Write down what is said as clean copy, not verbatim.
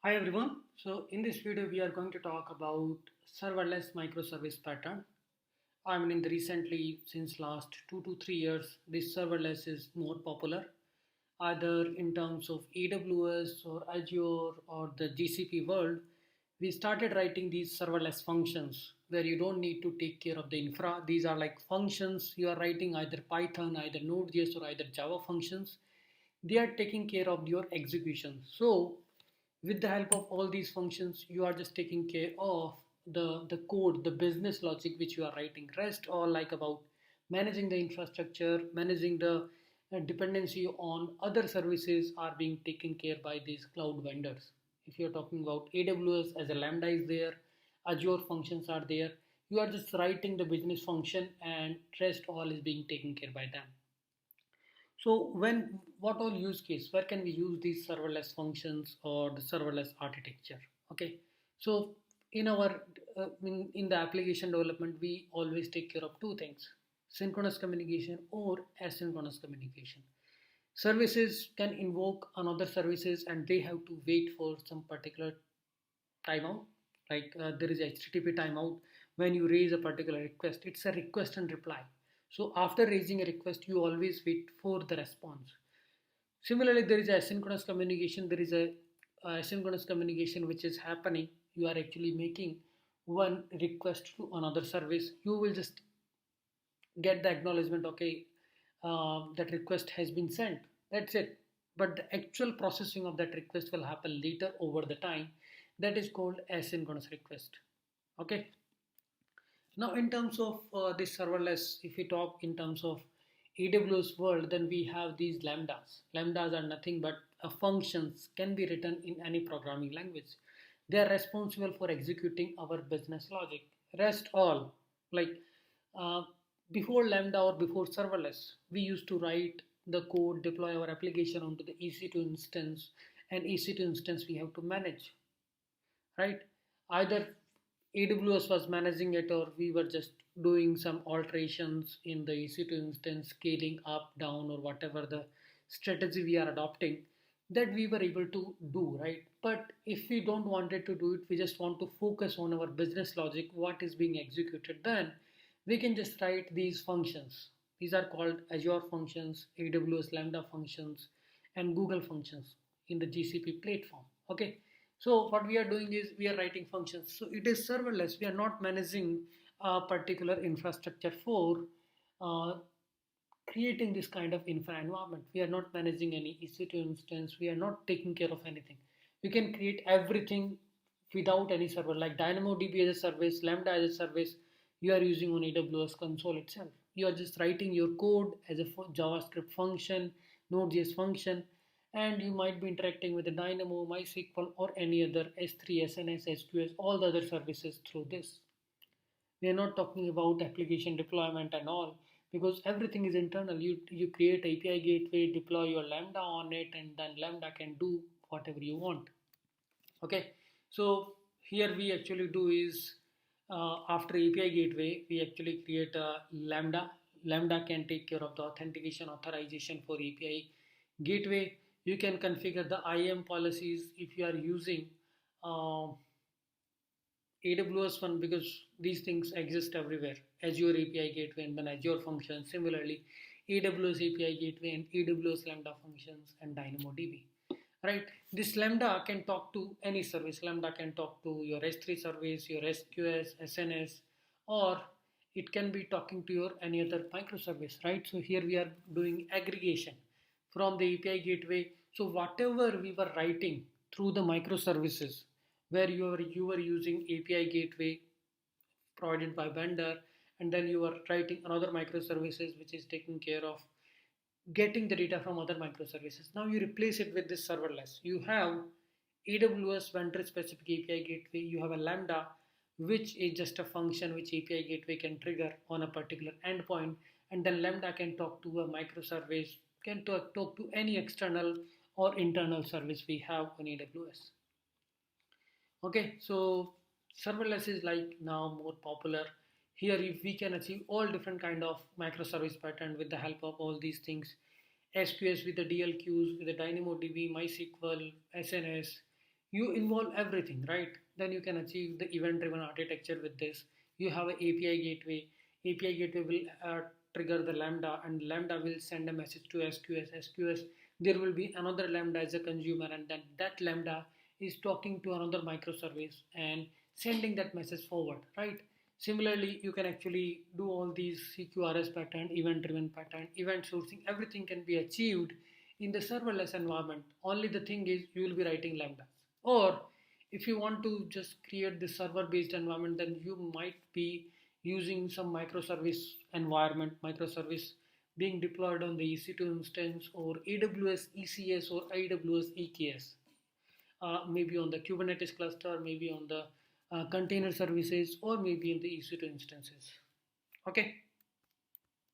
Hi everyone. So in this video we are going to talk about serverless microservice pattern. I mean in the recently since last 2 to 3 years this serverless is more popular either in terms of AWS or Azure or the GCP world. We started writing these serverless functions where you don't need to take care of the infra. These are like functions you are writing either Python, either Node.js or either Java functions. They are taking care of your execution. So with the help of all these functions you are just taking care of the code, the business logic which you are writing. Rest all like about managing the infrastructure, managing the dependency on other services are being taken care by these cloud vendors. If you're talking about AWS, as a lambda is there, Azure functions are there, you are just writing the business function and rest all is being taken care by them. So when what all use case, where can we use these serverless functions or the serverless architecture? Okay, so in our in the application development, we always take care of two things: synchronous communication or asynchronous communication. Services can invoke another services and they have to wait for some particular timeout. Like there is HTTP timeout when you raise a particular request. It's a request and reply. So after raising a request, you always wait for the response. Similarly, there is asynchronous communication. There is a asynchronous communication which is happening. You are actually making one request to another service. You will just get the acknowledgement. Okay, that request has been sent. That's it. But the actual processing of that request will happen later over the time. That is called asynchronous request. Okay. Now, in terms of this serverless, if we talk in terms of AWS world, then we have these lambdas. Lambdas are nothing but functions can be written in any programming language. They are responsible for executing our business logic. Rest all, like uh, before lambda or before serverless, we used to write the code, deploy our application onto the EC2 instance, and EC2 instance we have to manage, right? Either AWS was managing it or we were just doing some alterations in the EC2 instance, scaling up, down, or whatever the strategy we are adopting, that we were able to do, right? But if we don't wanted to do it, we just want to focus on our business logic, what is being executed, then we can just write these functions. These are called Azure functions, AWS Lambda functions, and Google functions in the GCP platform. Okay, so what we are doing is we are writing functions. So it is serverless. We are not managing a particular infrastructure for uh, creating this kind of infra environment. We are not managing any EC2 instance. We are not taking care of anything. We can create everything without any server, like DynamoDB as a service, Lambda as a service. You are using on AWS console itself. You are just writing your code as a JavaScript function, Node.js function, and you might be interacting with the Dynamo, MySQL, or any other S3, SNS, SQS, all the other services through this. We are not talking about application deployment and all, because everything is internal. You create API gateway, deploy your Lambda on it, and then Lambda can do whatever you want. Okay, so here we actually do is after API gateway, we actually create a Lambda. Lambda can take care of the authentication, authorization for API gateway. You can configure the IAM policies if you are using uh, AWS one, because these things exist everywhere. Azure API gateway and then Azure functions. Similarly, AWS API gateway and AWS Lambda functions and DynamoDB. Right? This Lambda can talk to any service. Lambda can talk to your S3 service, your SQS, SNS, or it can be talking to your any other microservice. Right? So here we are doing aggregation from the API gateway. So whatever we were writing through the microservices, where you were using API gateway provided by vendor, and then you are writing another microservices which is taking care of getting the data from other microservices. Now you replace it with this serverless. You have AWS vendor specific API gateway, you have a Lambda which is just a function which API gateway can trigger on a particular endpoint, and then Lambda can talk to a microservice, can talk to any external or internal service we have on AWS. Okay, so serverless is like now more popular. Here if we can achieve all different kind of microservice pattern with the help of all these things, SQS with the DLQs, with the DynamoDB, MySQL, SNS, you involve everything, right? Then you can achieve the event driven architecture with this. You have an API gateway will trigger the lambda, and lambda will send a message to SQS. There will be another lambda as a consumer, and then that lambda is talking to another microservice and sending that message forward, right? Similarly, you can actually do all these CQRS pattern, event driven pattern, event sourcing, everything can be achieved in the serverless environment. Only the thing is you will be writing lambdas. Or if you want to just create this server based environment, then you might be using some microservice environment, microservice being deployed on the EC2 instance or AWS ECS or AWS EKS, maybe on the Kubernetes cluster, maybe on the container services, or maybe in the EC2 instances. Okay.